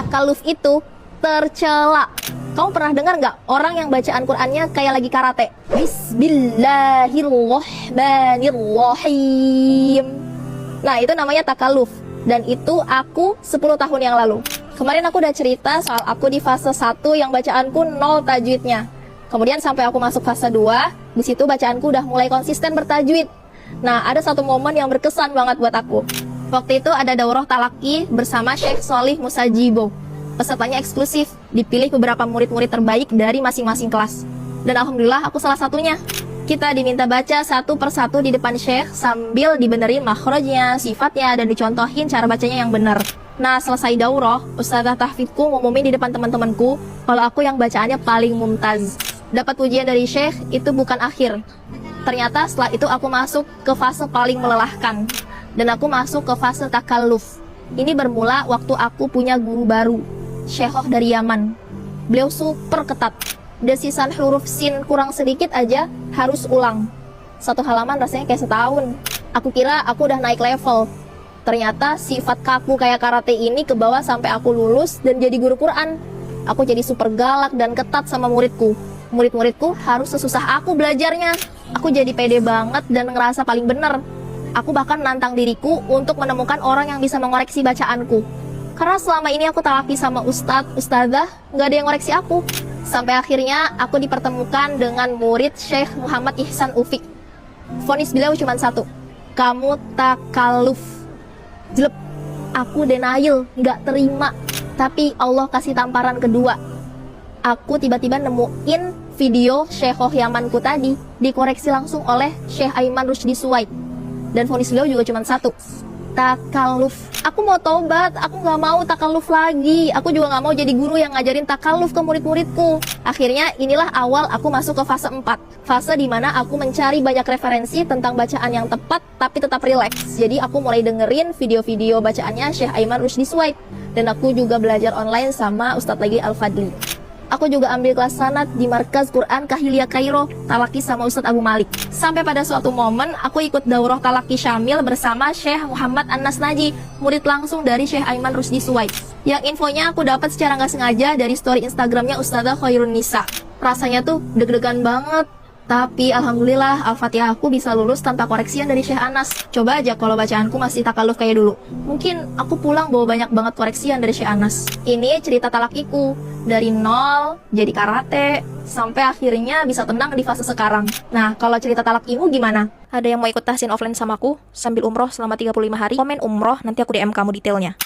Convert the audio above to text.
takaluf itu tercela. Kamu pernah dengar nggak orang yang bacaan Qur'annya kayak lagi karate? Bismillahirrahmanirrahim. Nah, itu namanya takaluf. Dan itu aku 10 tahun yang lalu. Kemarin aku udah cerita soal aku di fase 1 yang bacaanku 0 tajwidnya. Kemudian sampai aku masuk fase 2, di situ bacaanku udah mulai konsisten bertajwid. Nah, ada satu momen yang berkesan banget buat aku. Waktu itu ada daurah talaki bersama Syekh Sholih Musajibo. Pesertanya eksklusif, dipilih beberapa murid-murid terbaik dari masing-masing kelas. Dan alhamdulillah aku salah satunya. Kita diminta baca satu persatu di depan Syekh sambil dibenerin makhrajnya, sifatnya, dan dicontohin cara bacanya yang benar. Nah, selesai daurah, Ustazah tahfidku ngumumin di depan teman-temanku kalau aku yang bacaannya paling mumtaz. Dapat pujian dari Syekh itu bukan akhir. Ternyata setelah itu aku masuk ke fase paling melelahkan. Dan aku masuk ke fase takalluf. Ini bermula waktu aku punya guru baru, Syekhah dari Yaman. Beliau super ketat. Desisan huruf sin kurang sedikit aja harus ulang. Satu halaman rasanya kayak setahun. Aku kira aku udah naik level. Ternyata sifat kaku kayak karate ini kebawa sampai aku lulus dan jadi guru Quran. Aku jadi super galak dan ketat sama muridku. Murid-muridku harus sesusah aku belajarnya. Aku jadi pede banget dan ngerasa paling bener. Aku bahkan nantang diriku untuk menemukan orang yang bisa mengoreksi bacaanku. Karena selama ini aku talaki sama ustadzah, nggak ada yang ngoreksi aku. Sampai akhirnya aku dipertemukan dengan murid Syekh Muhammad Ihsan Ufik. Vonis beliau cuma satu, kamu takaluf. Jelep, aku denial, nggak terima. Tapi Allah kasih tamparan kedua. Aku tiba-tiba nemuin video Syekhah Yamanku tadi dikoreksi langsung oleh Syekh Aiman Rusdi Suwaid. Dan vonis beliau juga cuma satu, takaluf. Aku mau tobat, aku nggak mau takaluf lagi. Aku juga nggak mau jadi guru yang ngajarin takaluf ke murid-muridku. Akhirnya inilah awal aku masuk ke fase 4. Fase dimana aku mencari banyak referensi tentang bacaan yang tepat tapi tetap rileks. Jadi aku mulai dengerin video-video bacaannya Syekh Aiman Rusdi Suwaid. Dan aku juga belajar online sama Ustadz lagi Al-Fadli. Aku juga ambil kelas sanad di Markaz Quran Kahiliya Kairo, talaki sama Ustadz Abu Malik. Sampai pada suatu momen, aku ikut daurah talaki syamil bersama Syekh Muhammad Anas Naji, murid langsung dari Syekh Aiman Rusdi Suwaid. Yang infonya aku dapat secara nggak sengaja dari story Instagramnya Ustazah Khairun Nisa. Rasanya tuh deg-degan banget. Tapi alhamdulillah Al-Fatihah aku bisa lulus tanpa koreksian dari Syekh Anas. Coba aja kalau bacaanku masih takaluf kayak dulu. Mungkin aku pulang bawa banyak banget koreksian dari Syekh Anas. Ini cerita talakiku. Dari nol, jadi karate, sampai akhirnya bisa tenang di fase sekarang. Nah, kalau cerita talakimu gimana? Ada yang mau ikut tahsin offline sama aku? Sambil umroh selama 35 hari? Komen umroh, nanti aku DM kamu detailnya.